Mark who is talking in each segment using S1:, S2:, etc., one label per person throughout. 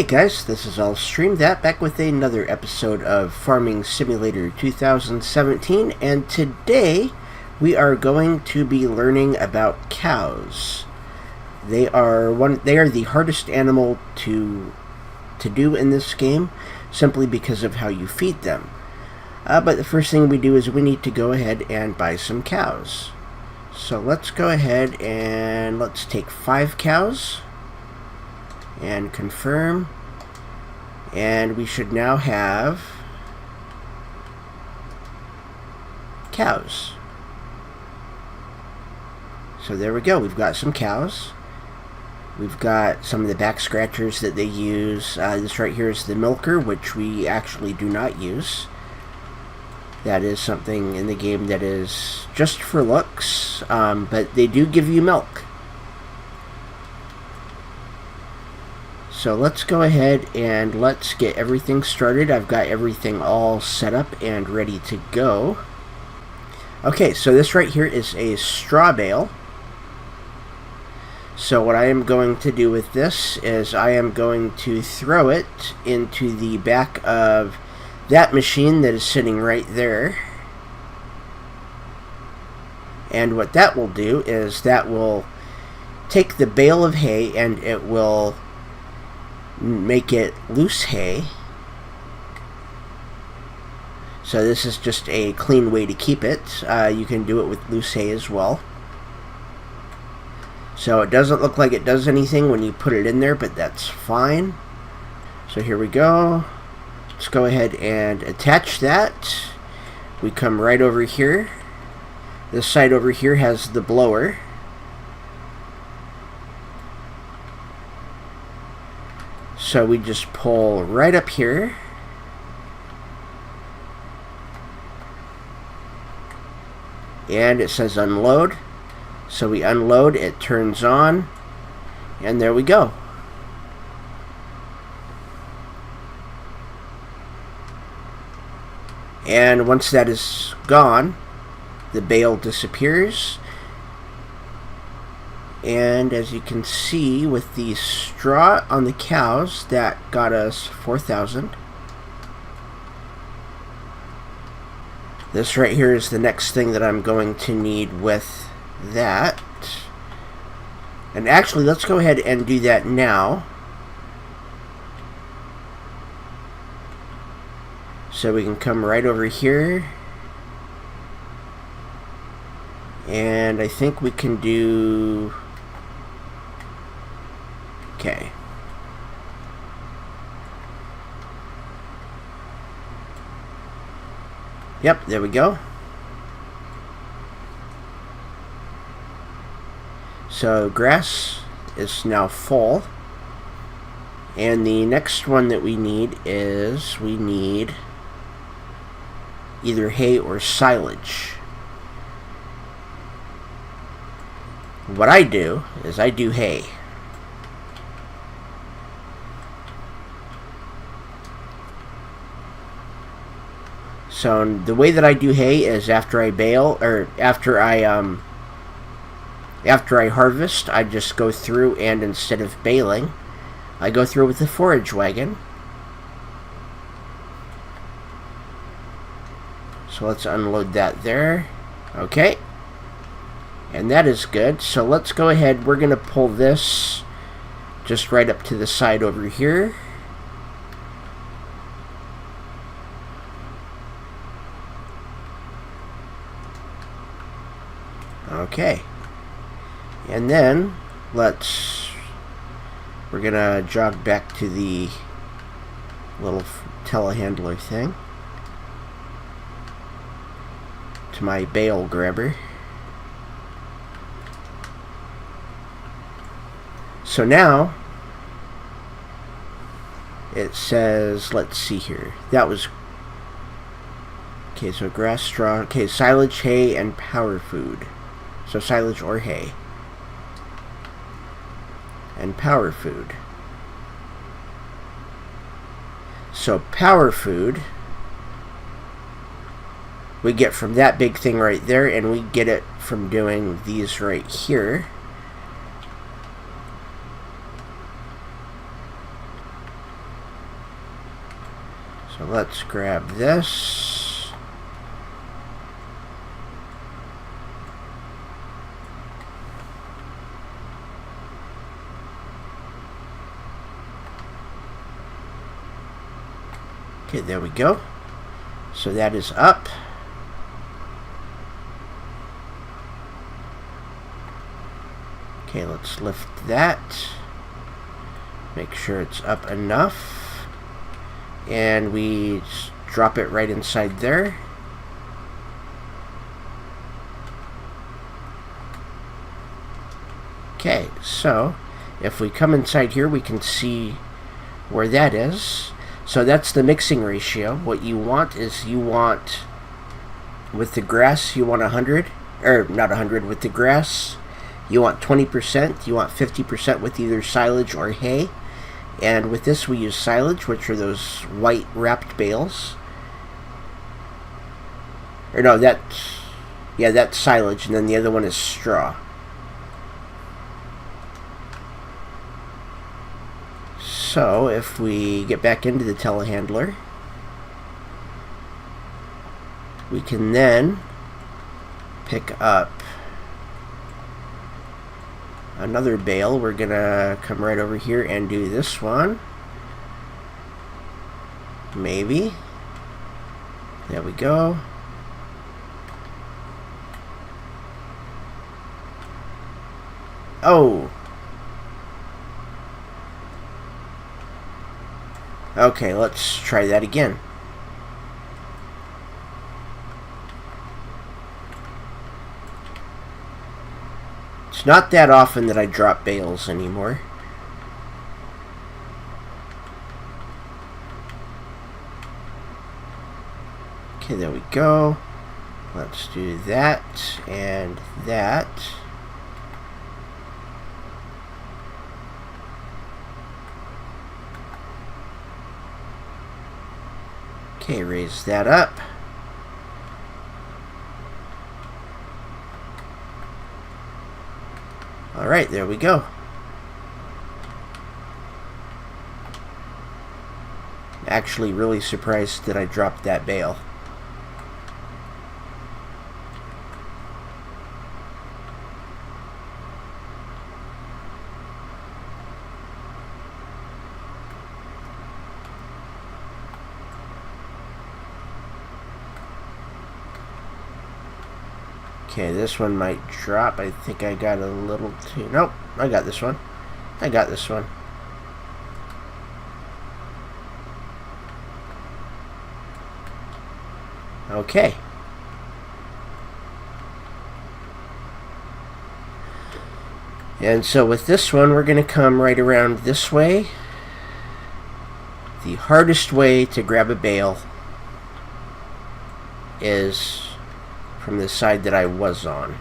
S1: Hey guys, this is I'll Stream That back with another episode of Farming Simulator 2017, and today we are going to be learning about cows. They are the hardest animal to do in this game, simply because of how you feed them. But the first thing we do is we need to go ahead and buy some cows. So let's go ahead and let's take 5 cows. And confirm, and we should now have cows. So there we go, we've got some cows. We've got some of the back scratchers that they use. This right here is the milker, which we actually do not use. That is something in the game that is just for looks, but they do give you milk. So let's go ahead and let's get everything started. I've got everything all set up and ready to go. Okay, so this right here is a straw bale. So what I am going to do with this is I am going to throw it into the back of that machine that is sitting right there. And what that will do is that will take the bale of hay and it will make it loose hay. So this is just a clean way to keep it. You can do it with loose hay as well. So it doesn't look like it does anything when you put it in there, but that's fine. So here we go. Let's go ahead and attach that. We come right over here. This side over here has the blower. So we just pull right up here. And it says unload. So we unload, it turns on, and there we go. And once that is gone, the bale disappears. And as you can see, with the straw on the cows, that got us 4,000. This right here is the next thing that I'm going to need with that. And actually, let's go ahead and do that now. So we can come right over here. And I think we can do... Okay. Yep, there we go. So grass is now full. And the next one that we need is we need either hay or silage. What I do is I do hay. So the way that I do hay is after I bale, or after I harvest, I just go through, and instead of baling, I go through with the forage wagon. So let's unload that there. Okay. And that is good. So let's go ahead, we're going to pull this just right up to the side over here. Okay. And then we're gonna jog back to the little telehandler thing, to my bale grabber. So now it says, let's see here, that was okay. So grass, straw, okay, silage, hay, and power food. So silage or hay. And power food. So power food we get from that big thing right there, and we get it from doing these right here. let's grab this. Okay, there we go. So that is up. Okay, let's lift that. Make sure it's up enough. And we drop it right inside there. Okay, so if we come inside here, we can see where that is. So that's the mixing ratio. What you want is with the grass, you want 100, or not 100, with the grass, you want 20%, you want 50% with either silage or hay. And with this we use silage, which are those white wrapped bales. Or no, that's silage, and then the other one is straw. So if we get back into the telehandler, we can then pick up another bale. We're gonna come right over here and do this one. Maybe. There we go. Oh! Okay, let's try that again. It's not that often that I drop bales anymore. Okay, there we go. Let's do that and that. Okay, raise that up. Alright, there we go. Actually really surprised that I dropped that bale. Okay, this one might drop. I think I got a little too... Nope, I got this one. I got this one. Okay. And so with this one, we're going to come right around this way. The hardest way to grab a bale is from the side that I was on.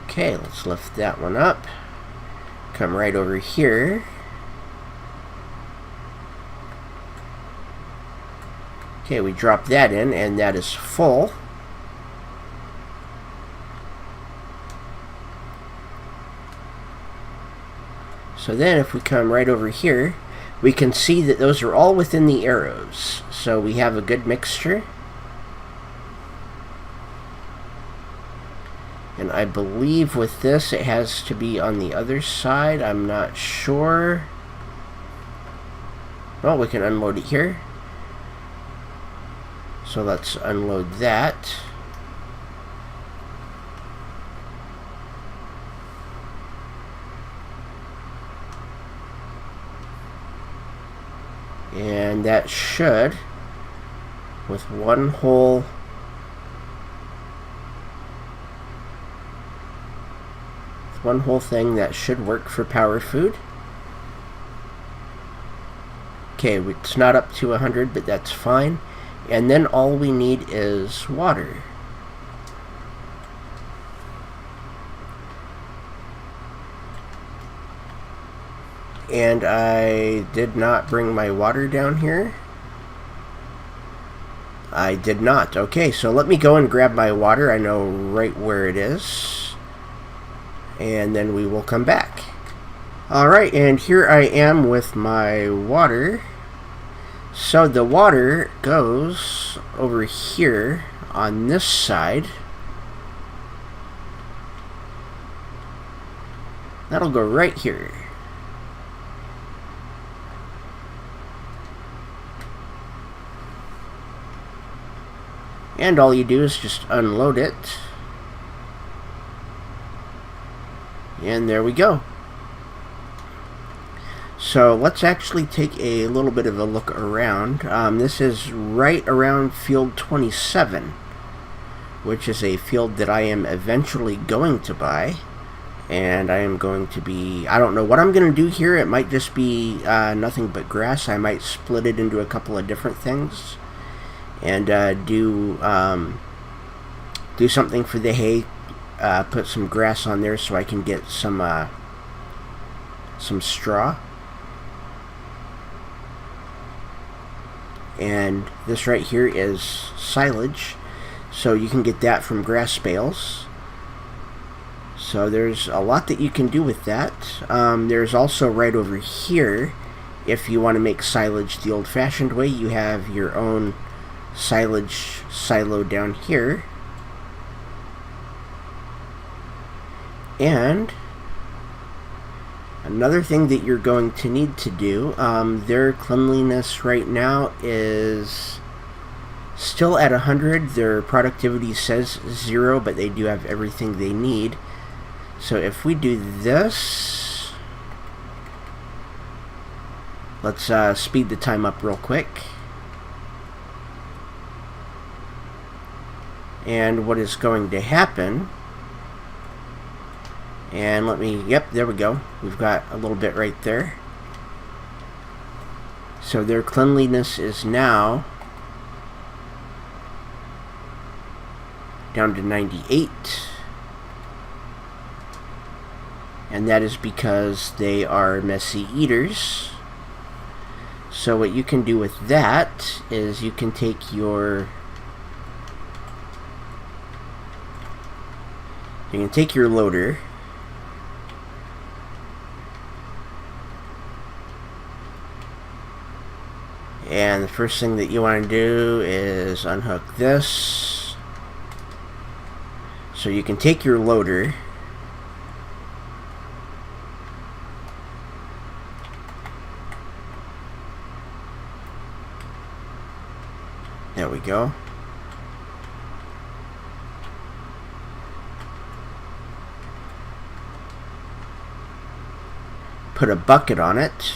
S1: Okay, let's lift that one up. Come right over here. Okay, we drop that in, and that is full. So then if we come right over here, we can see that those are all within the arrows. So we have a good mixture. And I believe with this it has to be on the other side. I'm not sure. Well, we can unload it here. So let's unload that. And that should, with one whole thing, that should work for Power Food. Okay, it's not up to 100, but that's fine. And then all we need is water. And I did not bring my water down here. I did not. Okay, so let me go and grab my water. I know right where it is. And then we will come back. Alright, and here I am with my water. So the water goes over here on this side. That'll go right here. And all you do is just unload it. And there we go. So let's actually take a little bit of a look around. This is right around field 27, which is a field that I am eventually going to buy. And I am going to be, I don't know what I'm going to do here. It might just be nothing but grass. I might split it into a couple of different things. And do something for the hay. Put some grass on there so I can get some straw. And this right here is silage. So you can get that from grass bales. So there's a lot that you can do with that. There's also right over here, if you want to make silage the old-fashioned way, you have your own silage silo down here. And another thing that you're going to need to do, their cleanliness right now is still at 100. Their productivity says 0, but they do have everything they need. So if we do this, let's speed the time up real quick. And what is going to happen, and let me, yep, there we go. We've got a little bit right there. So their cleanliness is now down to 98. And that is because they are messy eaters. So what you can do with that is you can take your loader, and the first thing that you want to do is unhook this. So you can take your loader, there we go. Put a bucket on it.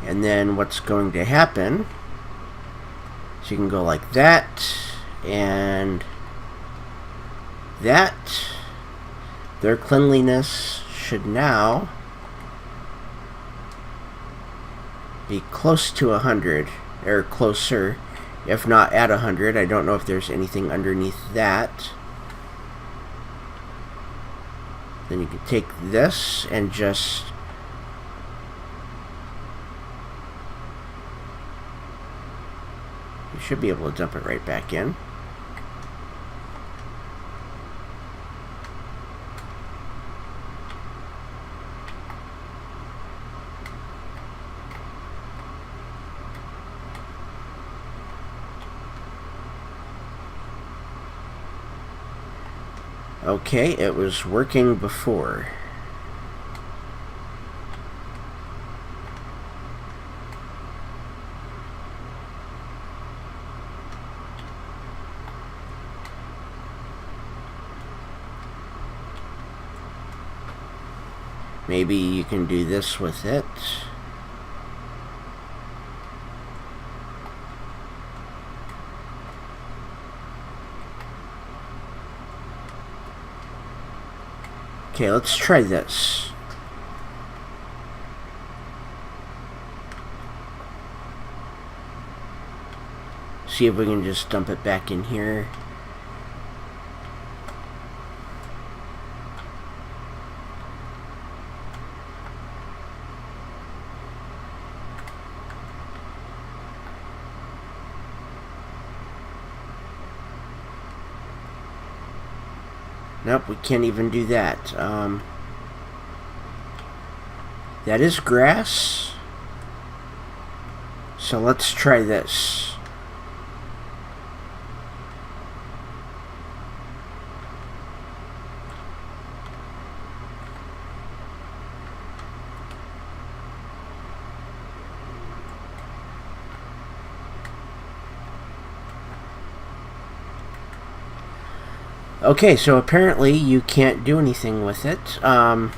S1: And then what's going to happen, so you can go like that, and that. Their cleanliness should now be close to 100, or closer, if not at 100. I don't know if there's anything underneath that. Then you can take this and just you should be able to dump it right back in. Okay, it was working before. Maybe you can do this with it. Okay, let's try this. see if we can just dump it back in here. Nope, we can't even do that. That is grass. So let's try this. Okay, so apparently you can't do anything with it. Of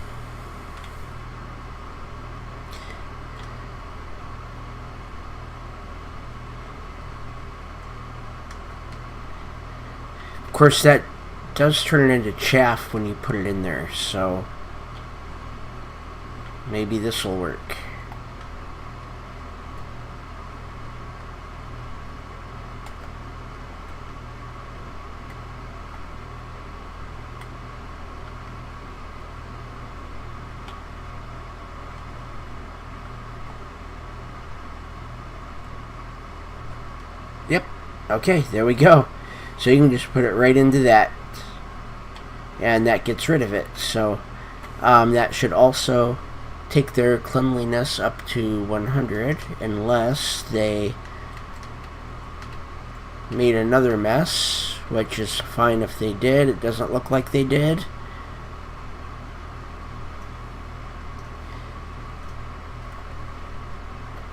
S1: course, that does turn it into chaff when you put it in there, so maybe this will work. Yep. Okay, there we go. So you can just put it right into that, and that gets rid of it. So that should also take their cleanliness up to 100, unless they made another mess, which is fine if they did. It doesn't look like they did.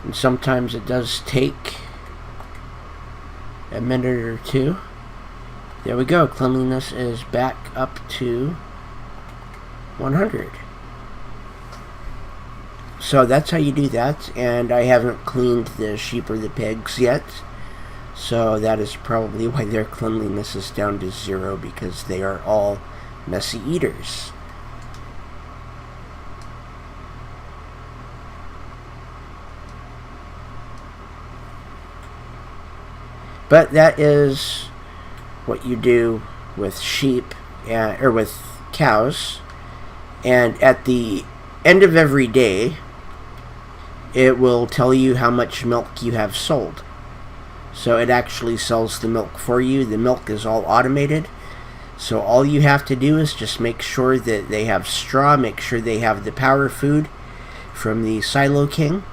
S1: And sometimes it does take a minute or two. There we go. Cleanliness is back up to 100. So that's how you do that, and I haven't cleaned the sheep or the pigs yet, so that is probably why their cleanliness is down to 0, because they are all messy eaters. But that is what you do with sheep, or with cows, and at the end of every day, it will tell you how much milk you have sold. So it actually sells the milk for you. The milk is all automated, so all you have to do is just make sure that they have straw, make sure they have the power food from the Silo King,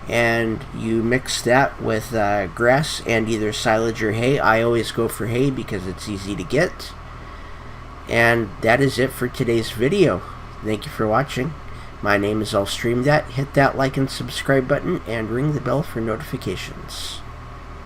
S1: and you mix that with grass and either silage or hay. I always go for hay because it's easy to get. And that is it for today's video. Thank you for watching. My name is I'll Stream That. Hit that like and subscribe button and ring the bell for notifications.